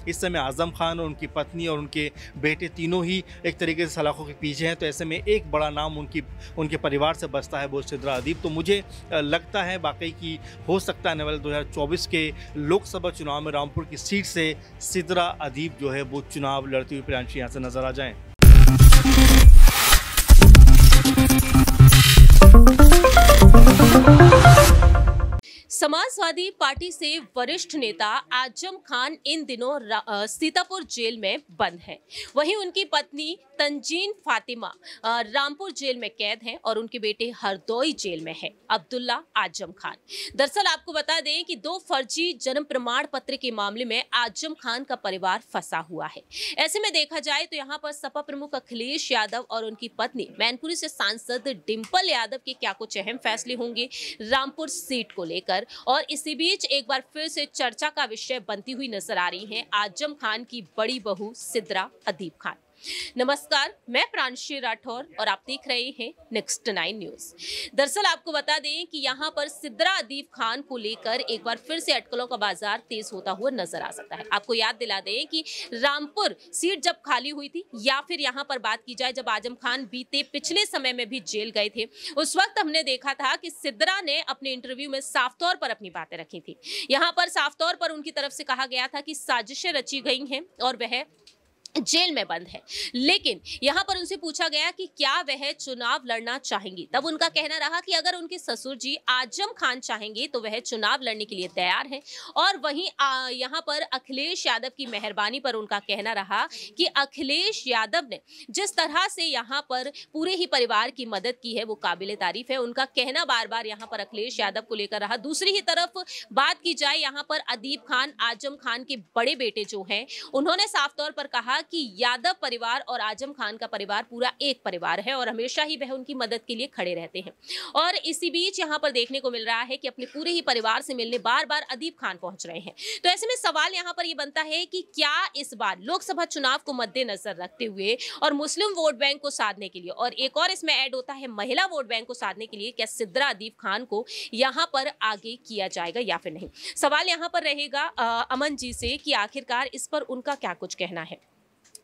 इस समय आज़म खान और उनकी पत्नी और उनके बेटे तीनों ही एक तरीके से सलाखों के पीछे हैं। तो ऐसे में एक बड़ा नाम उनके परिवार से बचता है, वो सिद्रा अदीब। तो मुझे लगता है वाकई कि हो सकता है आने वाले 2024 के लोकसभा चुनाव में रामपुर की सीट से सिद्रा अदीब जो है वो चुनाव लड़ती हुई प्रियांशी यहाँ से नजर आ जाएं। समाजवादी पार्टी से वरिष्ठ नेता आजम खान इन दिनों सीतापुर जेल में बंद है। वहीं उनकी पत्नी तंजीन फातिमा रामपुर जेल में कैद हैं और उनके बेटे हरदोई जेल में है, अब्दुल्ला आजम खान। दरअसल आपको बता दें कि 2 फर्जी जन्म प्रमाण पत्र के मामले में आजम खान का परिवार फंसा हुआ है। ऐसे में देखा जाए तो यहाँ पर सपा प्रमुख अखिलेश यादव और उनकी पत्नी मैनपुरी से सांसद डिंपल यादव के क्या कुछ अहम फैसले होंगे रामपुर सीट को लेकर, और इसी बीच एक बार फिर से चर्चा का विषय बनती हुई नजर आ रही हैं आजम खान की बड़ी बहू सिद्रा अदीब खान। नमस्कार, मैं प्रांशी राठौर और आप देख रहे हैं नेक्स्ट 9 न्यूज। दरअसल आपको बता दें कि यहाँ पर सिद्रा अदीब खान को लेकर एक बार फिर से अटकलों का बाजार तेज होता हुआ नजर आ सकता है। आपको याद दिला दें कि रामपुर सीट जब खाली हुई थी, या फिर यहाँ पर बात की जाए जब आजम खान बीते पिछले समय में भी जेल गए थे, उस वक्त हमने देखा था कि सिद्रा ने अपने इंटरव्यू में साफ तौर पर अपनी बातें रखी थी। यहाँ पर साफ तौर पर उनकी तरफ से कहा गया था कि साजिशें रची गई हैं और वह जेल में बंद है। लेकिन यहां पर उनसे पूछा गया कि क्या वह चुनाव लड़ना चाहेंगी, तब उनका कहना रहा कि अगर उनके ससुर जी आजम खान चाहेंगे तो वह चुनाव लड़ने के लिए तैयार हैं। और वहीं यहां पर अखिलेश यादव की मेहरबानी पर उनका कहना रहा कि अखिलेश यादव ने जिस तरह से यहां पर पूरे ही परिवार की मदद की है वो काबिले तारीफ है। उनका कहना बार बार यहां पर अखिलेश यादव को लेकर रहा। दूसरी ही तरफ बात की जाए यहां पर अदीब खान, आजम खान के बड़े बेटे जो हैं, उन्होंने साफ तौर पर कहा कि यादव परिवार और आजम खान का परिवार पूरा एक परिवार है और हमेशा ही वह उनकी मदद के लिए खड़े रहते हैं। और इसी बीच यहां पर देखने को मिल रहा है कि अपने पूरे ही परिवार से मिलने बार बार अदीब खान पहुंच रहे हैं। तो ऐसे में सवाल यहां पर यह बनता है कि क्या इस बार लोकसभा चुनाव को मद्देनजर रखते हुए और मुस्लिम वोट बैंक को साधने के लिए, और एक और इसमें ऐड होता है महिला वोट बैंक को साधने के लिए, क्या सिद्रा अदीब खान को यहां पर आगे किया जाएगा या फिर नहीं? सवाल यहां पर रहेगा अमन जी से कि आखिरकार इस पर उनका क्या कुछ कहना है।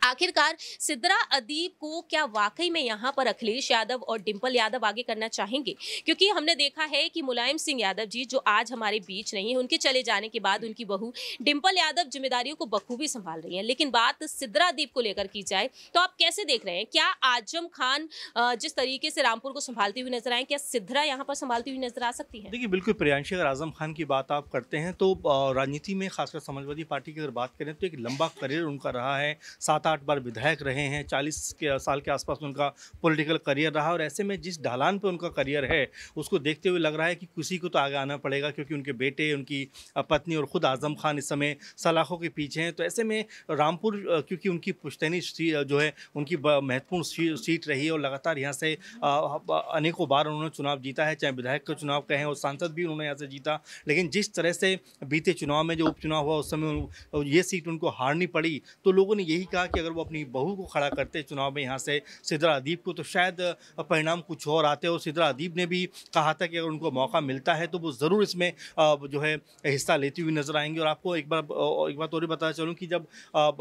आखिरकार सिद्रा अदीब को क्या वाकई में यहाँ पर अखिलेश यादव और डिंपल यादव आगे करना चाहेंगे? क्योंकि हमने देखा है कि मुलायम सिंह यादव जी जो आज हमारे बीच नहीं है, उनके चले जाने के बाद उनकी बहू डिंपल यादव जिम्मेदारियों को बखूबी संभाल रही हैं। लेकिन बात सिद्रा अदीब को लेकर की जाए तो आप कैसे देख रहे हैं? क्या आजम खान जिस तरीके से रामपुर को संभालती हुई नजर आए, क्या सिद्रा यहाँ पर संभालती हुई नजर आ सकती है? देखिए, बिल्कुल प्रियांशी, अगर आज़म खान की बात आप करते हैं तो राजनीति में खासकर समाजवादी पार्टी की अगर बात करें तो एक लंबा करियर उनका रहा है। 7-8 बार विधायक रहे हैं, 40 साल के आसपास उनका पॉलिटिकल करियर रहा। और ऐसे में जिस ढलान पे उनका करियर है उसको देखते हुए लग रहा है कि किसी को तो आगे आना पड़ेगा, क्योंकि उनके बेटे, उनकी पत्नी और ख़ुद आज़म खान इस समय सलाखों के पीछे हैं। तो ऐसे में रामपुर क्योंकि उनकी पुश्तैनी जो है उनकी महत्वपूर्ण सीट रही है और लगातार यहाँ से अनेकों बार उन्होंने चुनाव जीता है, चाहे विधायक का चुनाव कहें और सांसद भी उन्होंने यहाँ से जीता। लेकिन जिस तरह से बीते चुनाव में जो उपचुनाव हुआ उस समय ये सीट उनको हारनी पड़ी, तो लोगों ने यही कहा कि अगर वो अपनी बहू को खड़ा करते चुनाव में यहाँ से सिद्रा अदीब को, तो शायद परिणाम कुछ और आते। और सिद्रा अदीब ने भी कहा था कि अगर उनको मौका मिलता है तो वो ज़रूर इसमें जो है हिस्सा लेती हुई नजर आएंगी। और आपको एक बात और ही बताना चाहूँ कि जब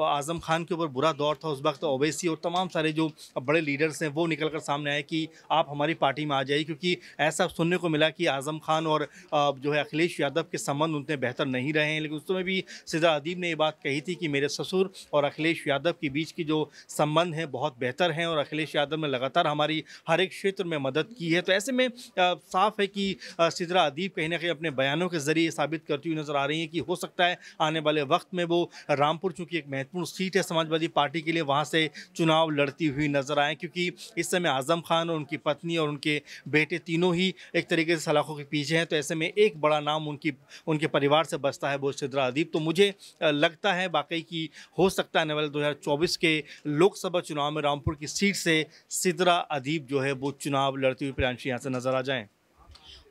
आज़म खान के ऊपर बुरा दौर था, उस वक्त ओवैसी और तमाम सारे जो बड़े लीडर्स हैं वो निकल कर सामने आए कि आप हमारी पार्टी में आ जाइए, क्योंकि ऐसा सुनने को मिला कि आज़म खान और जो है अखिलेश यादव के संबंध उतने बेहतर नहीं रहे हैं। लेकिन उस समय भी सिद्रा अदीब ने ये बात कही थी कि मेरे ससुर और अखिलेश यादव के बीच की जो संबंध है बहुत बेहतर हैं और अखिलेश यादव ने लगातार हमारी हर एक क्षेत्र में मदद की है। तो ऐसे में साफ है कि सिद्रा अदीब कहीं ना कहीं अपने बयानों के जरिए साबित करती हुई नजर आ रही है कि हो सकता है आने वाले वक्त में वो रामपुर, चूँकि एक महत्वपूर्ण सीट है समाजवादी पार्टी के लिए, वहाँ से चुनाव लड़ती हुई नजर आए। क्योंकि इस समय आज़म खान और उनकी पत्नी और उनके बेटे तीनों ही एक तरीके से सलाखों के पीछे हैं। तो ऐसे में एक बड़ा नाम उनके परिवार से बचता है, वो सिद्रा अदीब। तो मुझे लगता है वाकई कि हो सकता है आने वाले 2024 के लोकसभा चुनाव में रामपुर की सीट से सिद्रा अदीब जो है वो चुनाव लड़ती हुई प्रियांशी यहाँ से नजर आ जाएं।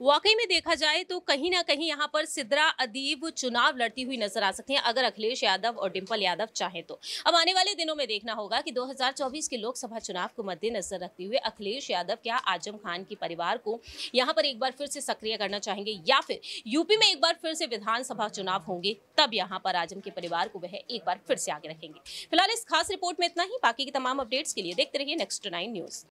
वाकई में देखा जाए तो कहीं ना कहीं यहाँ पर सिद्रा अदीब चुनाव लड़ती हुई नजर आ सकती हैं अगर अखिलेश यादव और डिंपल यादव चाहें तो। अब आने वाले दिनों में देखना होगा कि 2024 के लोकसभा चुनाव को मद्देनजर रखते हुए अखिलेश यादव क्या आजम खान के परिवार को यहाँ पर एक बार फिर से सक्रिय करना चाहेंगे या फिर यूपी में एक बार फिर से विधानसभा चुनाव होंगे, तब यहाँ पर आजम के परिवार को वह एक बार फिर से आगे रखेंगे। फिलहाल इस खास रिपोर्ट में इतना ही। बाकी की तमाम अपडेट्स के लिए देखते रहिए नेक्स्ट 9 न्यूज।